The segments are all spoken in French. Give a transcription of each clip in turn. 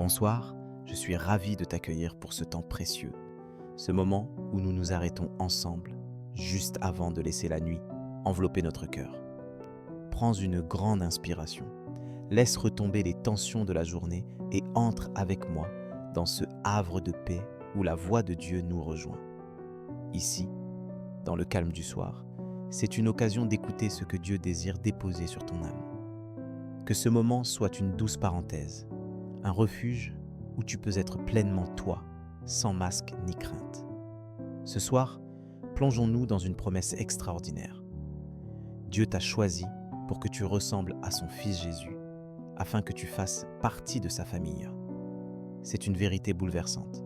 Bonsoir, je suis ravi de t'accueillir pour ce temps précieux, ce moment où nous nous arrêtons ensemble, juste avant de laisser la nuit envelopper notre cœur. Prends une grande inspiration, laisse retomber les tensions de la journée et entre avec moi dans ce havre de paix où la voix de Dieu nous rejoint. Ici, dans le calme du soir, c'est une occasion d'écouter ce que Dieu désire déposer sur ton âme. Que ce moment soit une douce parenthèse, un refuge où tu peux être pleinement toi, sans masque ni crainte. Ce soir, plongeons-nous dans une promesse extraordinaire. Dieu t'a choisi pour que tu ressembles à son Fils Jésus, afin que tu fasses partie de sa famille. C'est une vérité bouleversante,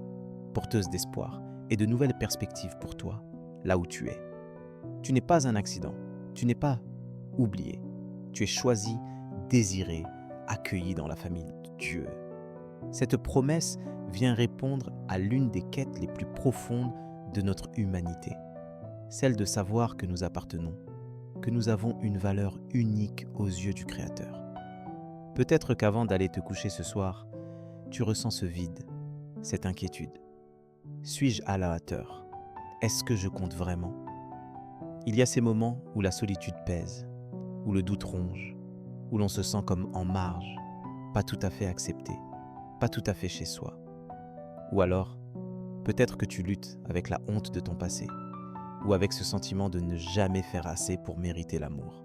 porteuse d'espoir et de nouvelles perspectives pour toi, là où tu es. Tu n'es pas un accident, tu n'es pas oublié. Tu es choisi, désiré, accueilli dans la famille de Dieu. Cette promesse vient répondre à l'une des quêtes les plus profondes de notre humanité, celle de savoir que nous appartenons, que nous avons une valeur unique aux yeux du Créateur. Peut-être qu'avant d'aller te coucher ce soir, tu ressens ce vide, cette inquiétude. Suis-je à la hauteur? Est-ce que je compte vraiment? Il y a ces moments où la solitude pèse, où le doute ronge, où l'on se sent comme en marge, pas tout à fait accepté, pas tout à fait chez soi. Ou alors, peut-être que tu luttes avec la honte de ton passé, ou avec ce sentiment de ne jamais faire assez pour mériter l'amour.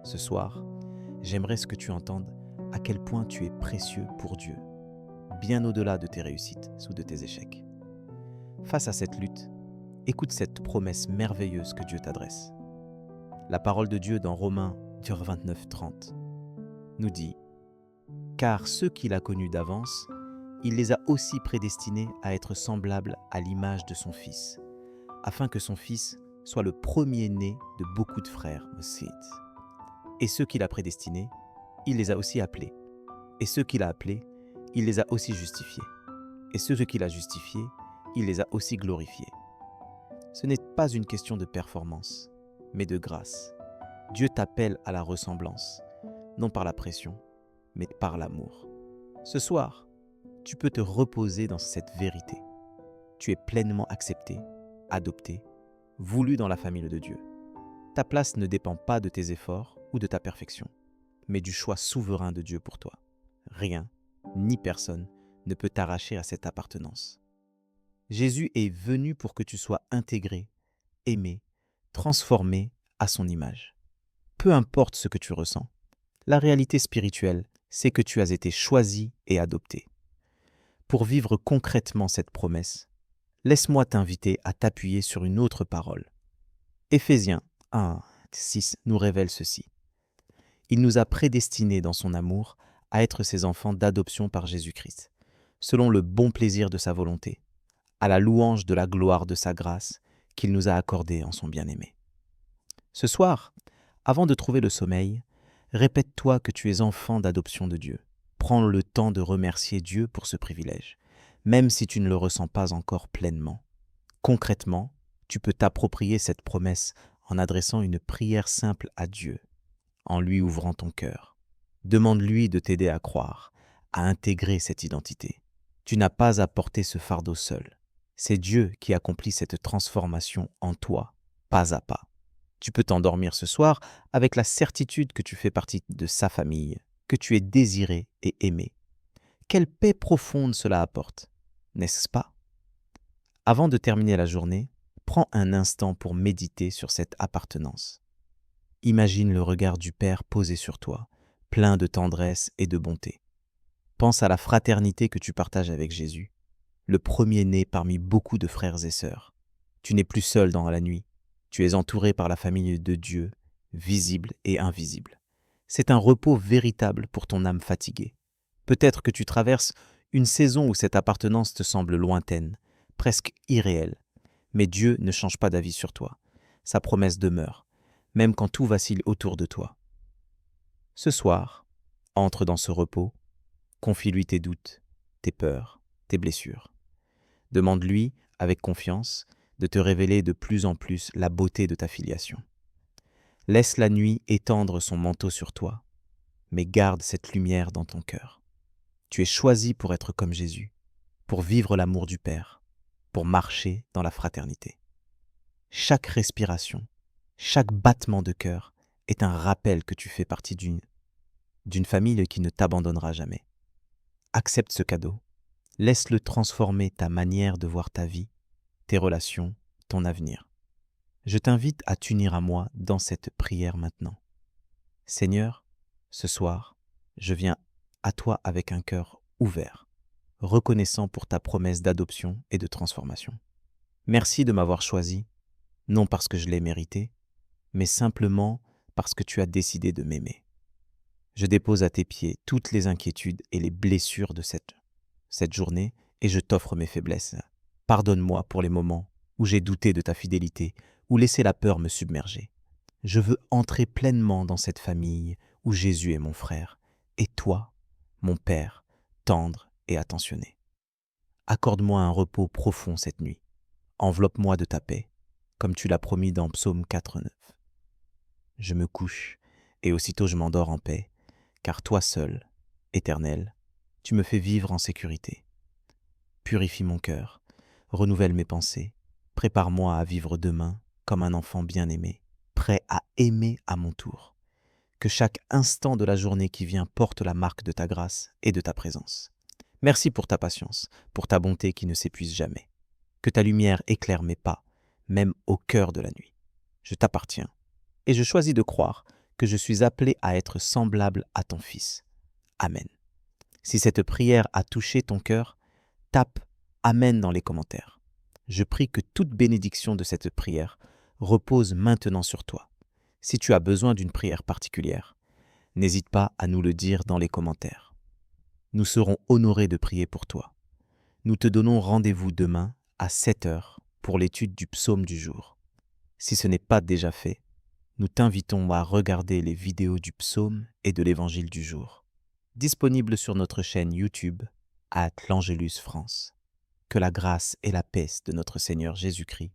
Ce soir, j'aimerais ce que tu entendes à quel point tu es précieux pour Dieu, bien au-delà de tes réussites ou de tes échecs. Face à cette lutte, écoute cette promesse merveilleuse que Dieu t'adresse. La parole de Dieu dans Romains 29-30 nous dit « Car ceux qu'il a connus d'avance, il les a aussi prédestinés à être semblables à l'image de son Fils, afin que son Fils soit le premier-né de beaucoup de frères. Et ceux qu'il a prédestinés, il les a aussi appelés. Et ceux qu'il a appelés, il les a aussi justifiés. Et ceux qu'il a justifiés, il les a aussi glorifiés. » Ce n'est pas une question de performance, mais de grâce. Dieu t'appelle à la ressemblance, non par la pression, mais par l'amour. Ce soir, tu peux te reposer dans cette vérité. Tu es pleinement accepté, adopté, voulu dans la famille de Dieu. Ta place ne dépend pas de tes efforts ou de ta perfection, mais du choix souverain de Dieu pour toi. Rien, ni personne, ne peut t'arracher à cette appartenance. Jésus est venu pour que tu sois intégré, aimé, transformé à son image. Peu importe ce que tu ressens, la réalité spirituelle, c'est que tu as été choisi et adopté. Pour vivre concrètement cette promesse, laisse-moi t'inviter à t'appuyer sur une autre parole. Éphésiens 1:6 nous révèle ceci. Il nous a prédestinés dans son amour à être ses enfants d'adoption par Jésus-Christ, selon le bon plaisir de sa volonté, à la louange de la gloire de sa grâce qu'il nous a accordée en son bien-aimé. Ce soir, avant de trouver le sommeil, répète-toi que tu es enfant d'adoption de Dieu. Prends le temps de remercier Dieu pour ce privilège, même si tu ne le ressens pas encore pleinement. Concrètement, tu peux t'approprier cette promesse en adressant une prière simple à Dieu, en lui ouvrant ton cœur. Demande-lui de t'aider à croire, à intégrer cette identité. Tu n'as pas à porter ce fardeau seul. C'est Dieu qui accomplit cette transformation en toi, pas à pas. Tu peux t'endormir ce soir avec la certitude que tu fais partie de sa famille, que tu es désiré et aimé. Quelle paix profonde cela apporte, n'est-ce pas? Avant de terminer la journée, prends un instant pour méditer sur cette appartenance. Imagine le regard du Père posé sur toi, plein de tendresse et de bonté. Pense à la fraternité que tu partages avec Jésus, le premier-né parmi beaucoup de frères et sœurs. Tu n'es plus seul dans la nuit. Tu es entouré par la famille de Dieu, visible et invisible. C'est un repos véritable pour ton âme fatiguée. Peut-être que tu traverses une saison où cette appartenance te semble lointaine, presque irréelle. Mais Dieu ne change pas d'avis sur toi. Sa promesse demeure, même quand tout vacille autour de toi. Ce soir, entre dans ce repos, confie-lui tes doutes, tes peurs, tes blessures. Demande-lui, avec confiance, de te révéler de plus en plus la beauté de ta filiation. Laisse la nuit étendre son manteau sur toi, mais garde cette lumière dans ton cœur. Tu es choisi pour être comme Jésus, pour vivre l'amour du Père, pour marcher dans la fraternité. Chaque respiration, chaque battement de cœur est un rappel que tu fais partie d'une famille qui ne t'abandonnera jamais. Accepte ce cadeau. Laisse-le transformer ta manière de voir ta vie, tes relations, ton avenir. Je t'invite à t'unir à moi dans cette prière maintenant. Seigneur, ce soir, je viens à toi avec un cœur ouvert, reconnaissant pour ta promesse d'adoption et de transformation. Merci de m'avoir choisi, non parce que je l'ai mérité, mais simplement parce que tu as décidé de m'aimer. Je dépose à tes pieds toutes les inquiétudes et les blessures de cette journée et je t'offre mes faiblesses. Pardonne-moi pour les moments où j'ai douté de ta fidélité ou laissé la peur me submerger. Je veux entrer pleinement dans cette famille où Jésus est mon frère et toi, mon Père, tendre et attentionné. Accorde-moi un repos profond cette nuit. Enveloppe-moi de ta paix, comme tu l'as promis dans Psaume 4,9. Je me couche et aussitôt je m'endors en paix, car toi seul, Éternel, tu me fais vivre en sécurité. Purifie mon cœur, renouvelle mes pensées, prépare-moi à vivre demain comme un enfant bien-aimé, prêt à aimer à mon tour. Que chaque instant de la journée qui vient porte la marque de ta grâce et de ta présence. Merci pour ta patience, pour ta bonté qui ne s'épuise jamais. Que ta lumière éclaire mes pas, même au cœur de la nuit. Je t'appartiens, et je choisis de croire que je suis appelé à être semblable à ton Fils. Amen. Si cette prière a touché ton cœur, tape Amen dans les commentaires. Je prie que toute bénédiction de cette prière repose maintenant sur toi. Si tu as besoin d'une prière particulière, n'hésite pas à nous le dire dans les commentaires. Nous serons honorés de prier pour toi. Nous te donnons rendez-vous demain à 7h pour l'étude du psaume du jour. Si ce n'est pas déjà fait, nous t'invitons à regarder les vidéos du psaume et de l'évangile du jour, disponibles sur notre chaîne YouTube @l'Angélus France. Que la grâce et la paix de notre Seigneur Jésus-Christ